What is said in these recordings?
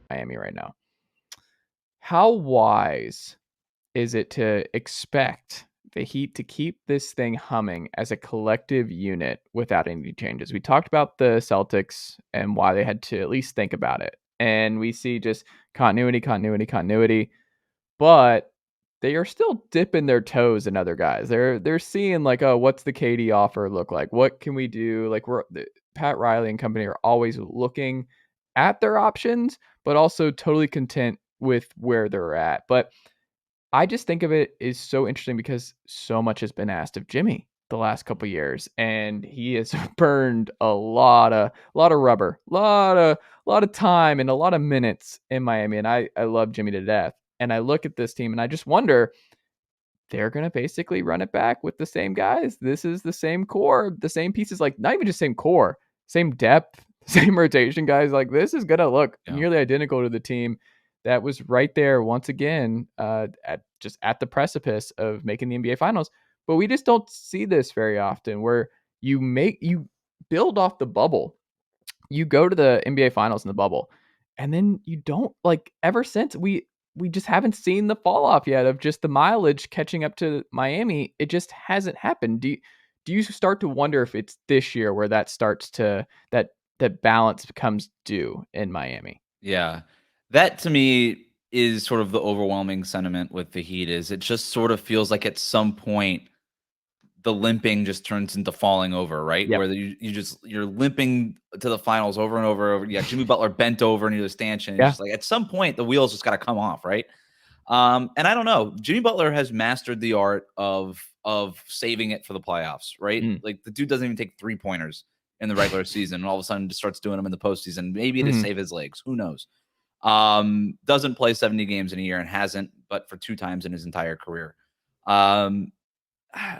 Miami right now. How wise is it to expect the Heat to keep this thing humming as a collective unit without any changes? We talked about the Celtics and why they had to at least think about it. And we see just continuity. But they are still dipping their toes in other guys. They're seeing like, oh, what's the KD offer look like? What can we do? Like Pat Riley and company are always looking at their options, but also totally content with where they're at. But I just think of it is so interesting because so much has been asked of Jimmy the last couple of years, and he has burned a lot of rubber, lot of time and a lot of minutes in Miami. And I love Jimmy to death. And I look at this team and I just wonder, they're going to basically run it back with the same guys. This is the same core, the same pieces, like not even just same core, same depth, same rotation guys. Like this is going to look nearly identical to the team that was right there once again at the precipice of making the NBA finals. But we just don't see this very often where you build off the bubble. You go to the NBA finals in the bubble and then you don't, like, ever since we just haven't seen the fall off yet of just the mileage catching up to Miami. It just hasn't happened. Do you start to wonder if it's this year where that starts to that balance becomes due in Miami? Yeah. That to me is sort of the overwhelming sentiment with the Heat is it just sort of feels like at some point the limping just turns into falling over, right? Yep. Where you're limping to the finals over and over. Yeah, Jimmy Butler bent over near the stanchion. Yeah. Just like at some point the wheels just got to come off, right? And I don't know. Jimmy Butler has mastered the art of saving it for the playoffs, right? Like the dude doesn't even take 3-pointers in the regular season, and all of a sudden just starts doing them in the postseason. Maybe to save his legs. Who knows? Doesn't play 70 games in a year and hasn't, but for 2 times in his entire career.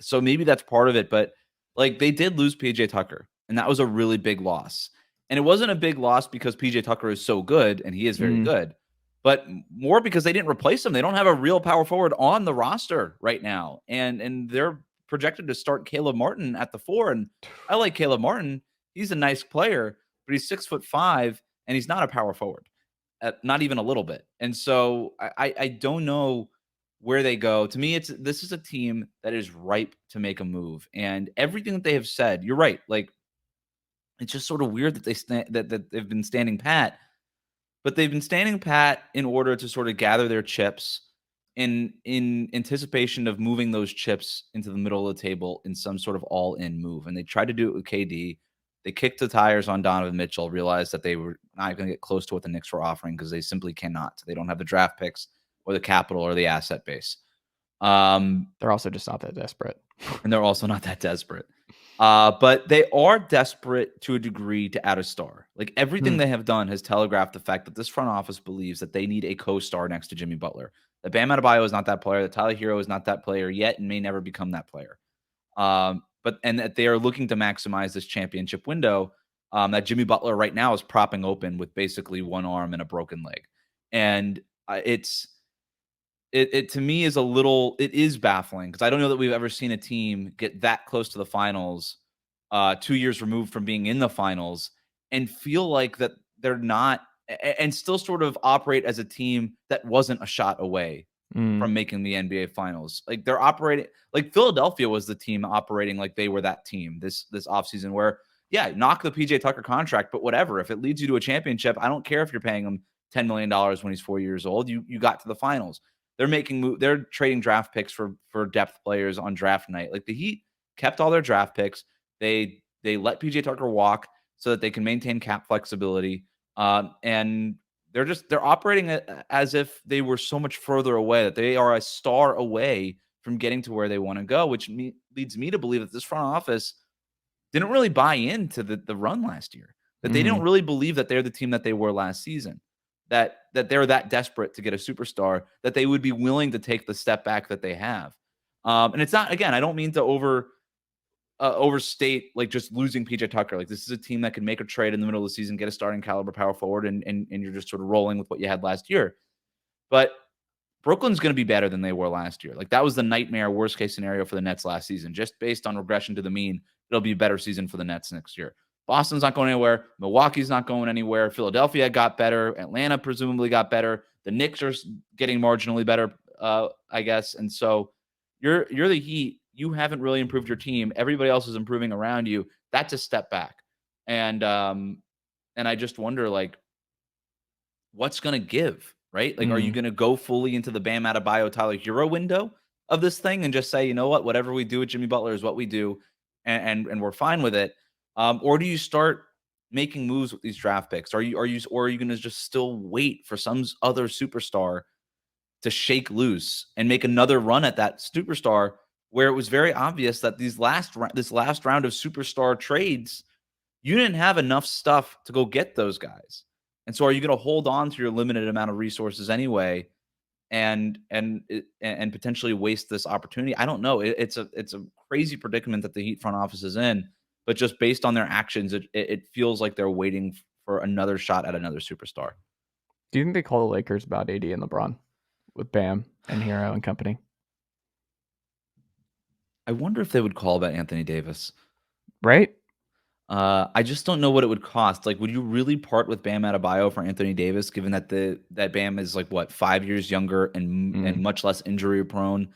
So maybe that's part of it, but like they did lose PJ Tucker, and that was a really big loss. And it wasn't a big loss because PJ Tucker is so good, and he is very good, but more because they didn't replace him. They don't have a real power forward on the roster right now, and they're projected to start Caleb Martin at the 4. And I like Caleb Martin; he's a nice player, but he's 6'5", and he's not a power forward, not even a little bit. And so I don't know where they go. To me, this is a team that is ripe to make a move, and everything that they have said, you're right. Like it's just sort of weird that that they've been standing pat, but they've been standing pat in order to sort of gather their chips in anticipation of moving those chips into the middle of the table in some sort of all-in move. And they tried to do it with KD. They kicked the tires on Donovan Mitchell, realized that they were not going to get close to what the Knicks were offering because they simply cannot. They don't have the draft picks or the capital or the asset base. They're also just not that desperate. And they're also not that desperate. But they are desperate to a degree to add a star. Like everything they have done has telegraphed the fact that this front office believes that they need a co-star next to Jimmy Butler. That Bam Adebayo is not that player. That Tyler Hero is not that player yet and may never become that player. And that they are looking to maximize this championship window that Jimmy Butler right now is propping open with basically one arm and a broken leg. And it to me is it is baffling because I don't know that we've ever seen a team get that close to the finals 2 years removed from being in the finals and feel like that they're not and still sort of operate as a team that wasn't a shot away from making the NBA finals. Like they're operating like Philadelphia was the team operating like they were that team this offseason where, yeah, knock the PJ Tucker contract, but whatever. If it leads you to a championship, I don't care if you're paying him $10 million when he's 4 years old. You got to the finals. They're trading draft picks for depth players on draft night. Like the Heat kept all their draft picks. They let PJ Tucker walk so that they can maintain cap flexibility. And they're operating as if they were so much further away, that they are a star away from getting to where they want to go, which leads me to believe that this front office didn't really buy into the run last year, that they don't really believe that they're the team that they were last season, that they're that desperate to get a superstar, that they would be willing to take the step back that they have. And it's not, again, I don't mean to overstate like just losing PJ Tucker. Like this is a team that can make a trade in the middle of the season, get a starting caliber power forward, and you're just sort of rolling with what you had last year. But Brooklyn's going to be better than they were last year. Like that was the nightmare worst case scenario for the Nets last season. Just based on regression to the mean, it'll be a better season for the Nets next year. Boston's not going anywhere. Milwaukee's not going anywhere. Philadelphia got better. Atlanta presumably got better. The Knicks are getting marginally better, I guess. And so you're the Heat. You haven't really improved your team. Everybody else is improving around you. That's a step back. And I just wonder, like, what's going to give, right? Like, are you Mm. going to go fully into the Bam Adebayo, Tyler Hero window of this thing and just say, you know what, whatever we do with Jimmy Butler is what we do, and we're fine with it? Or do you start making moves with these draft picks? Or are you going to just still wait for some other superstar to shake loose and make another run at that superstar, where it was very obvious that this last round of superstar trades, you didn't have enough stuff to go get those guys. And so are you going to hold on to your limited amount of resources anyway and potentially waste this opportunity? I don't know. It's a crazy predicament that the Heat front office is in, but just based on their actions, it feels like they're waiting for another shot at another superstar. Do you think they call the Lakers about AD and LeBron with Bam and Hero and company? I wonder if they would call about Anthony Davis. Right? I just don't know what it would cost. Like, would you really part with Bam Adebayo for Anthony Davis, given that that Bam is like what 5 years younger and much less injury prone?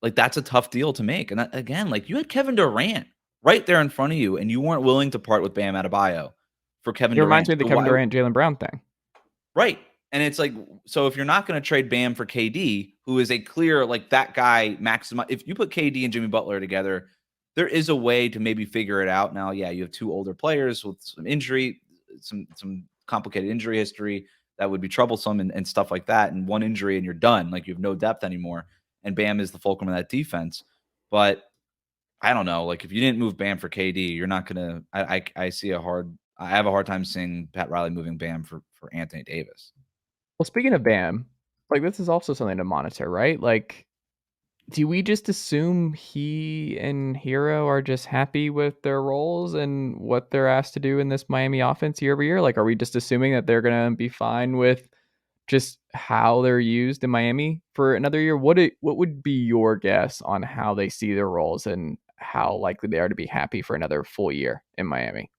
Like, that's a tough deal to make. And that, again, like you had Kevin Durant right there in front of you, and you weren't willing to part with Bam Adebayo for Kevin It reminds Durant. me of the So Kevin Durant, Jaylen Brown thing. right. And it's like, so if you're not going to trade Bam for KD, who is a clear, like that guy maximize, if you put KD and Jimmy Butler together, there is a way to maybe figure it out. Now, yeah, you have two older players with some injury, some complicated injury history that would be troublesome and stuff like that. And one injury and you're done. Like you have no depth anymore. And Bam is the fulcrum of that defense. But I don't know. Like if you didn't move Bam for KD, you're not gonna. I have a hard time seeing Pat Riley moving Bam for Anthony Davis. Well, speaking of Bam, like this is also something to monitor, right? Like, do we just assume he and Hero are just happy with their roles and what they're asked to do in this Miami offense year over year? Like, are we just assuming that they're gonna be fine with just how they're used in Miami for another year? What would be your guess on how they see their roles and how likely they are to be happy for another full year in Miami?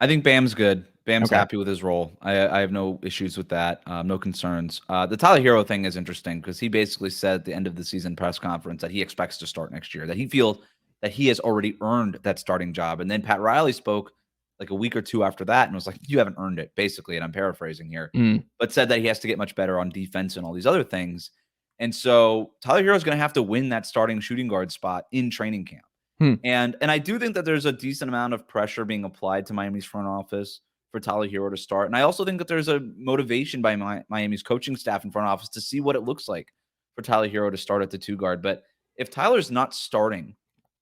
I think Bam's good. Bam's Okay. happy with his role. I have no issues with that. No concerns. The Tyler Hero thing is interesting because he basically said at the end of the season press conference that he expects to start next year, that he feels that he has already earned that starting job. And then Pat Riley spoke like a week or two after that and was like, you haven't earned it, basically. And I'm paraphrasing here, Mm. but said that he has to get much better on defense and all these other things. And so Tyler Hero is going to have to win that starting shooting guard spot in training camp. Hmm. And I do think that there's a decent amount of pressure being applied to Miami's front office for Tyler Hero to start. And I also think that there's a motivation by Miami's coaching staff and front office to see what it looks like for Tyler Hero to start at the 2 guard. But if Tyler's not starting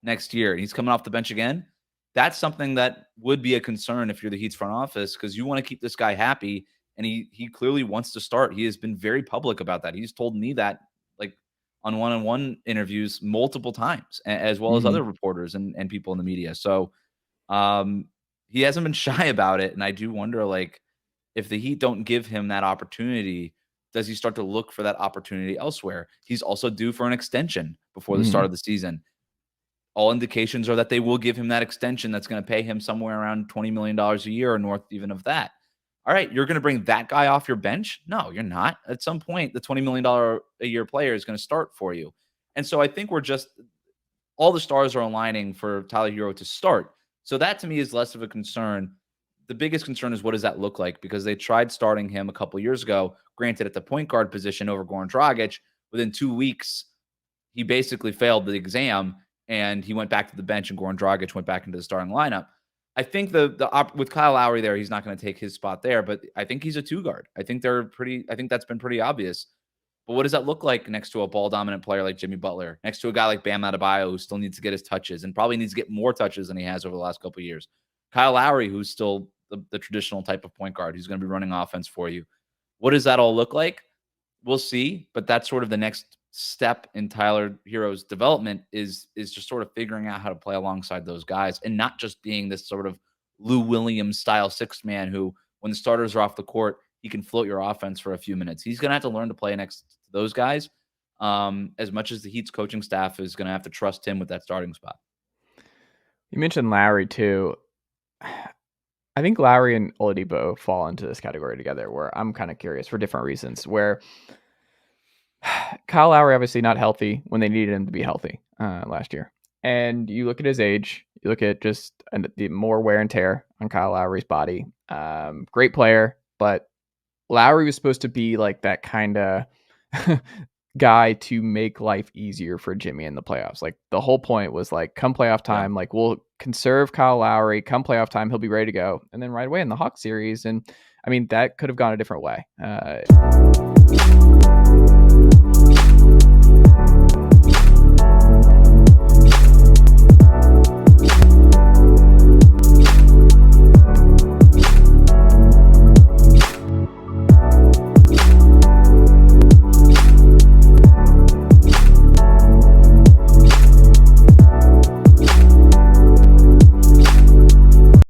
next year and he's coming off the bench again, that's something that would be a concern if you're the Heat's front office, because you want to keep this guy happy. And he clearly wants to start. He has been very public about that. He's told me that like on one-on-one interviews multiple times, as well as Mhm. other reporters and people in the media. So he hasn't been shy about it. And I do wonder, like, if the Heat don't give him that opportunity, does he start to look for that opportunity elsewhere? He's also due for an extension before the start Mhm. of the season. All indications are that they will give him that extension that's going to pay him somewhere around $20 million a year or north even of that. All right, you're going to bring that guy off your bench? No, you're not. At some point, the $20 million a year player is going to start for you. And so I think all the stars are aligning for Tyler Hero to start. So that to me is less of a concern. The biggest concern is what does that look like? Because they tried starting him a couple years ago, granted at the point guard position over Goran Dragic. Within 2 weeks, he basically failed the exam and he went back to the bench, and Goran Dragic went back into the starting lineup. I think with Kyle Lowry there, he's not going to take his spot there, but I think he's a 2 guard. I think that's been pretty obvious. But what does that look like next to a ball dominant player like Jimmy Butler, next to a guy like Bam Adebayo, who still needs to get his touches and probably needs to get more touches than he has over the last couple of years? Kyle Lowry, who's still the traditional type of point guard, who's going to be running offense for you. What does that all look like? We'll see, but that's sort of the next step in Tyler Hero's development is just sort of figuring out how to play alongside those guys and not just being this sort of Lou Williams style 6th man who, when the starters are off the court, he can float your offense for a few minutes. He's going to have to learn to play next to those guys, as much as the Heat's coaching staff is going to have to trust him with that starting spot. You mentioned Lowry too. I think Lowry and Oladipo fall into this category together, where I'm kind of curious for different reasons. Where Kyle Lowry obviously not healthy when they needed him to be healthy last year, and you look at his age, you look at just the more wear and tear on Kyle Lowry's body. Great player, but Lowry was supposed to be like that kind of guy to make life easier for Jimmy in the playoffs. Like the whole point was like, come playoff time, like we'll conserve Kyle Lowry. Come playoff time, he'll be ready to go. And then right away in the Hawks series, and I mean that could have gone a different way.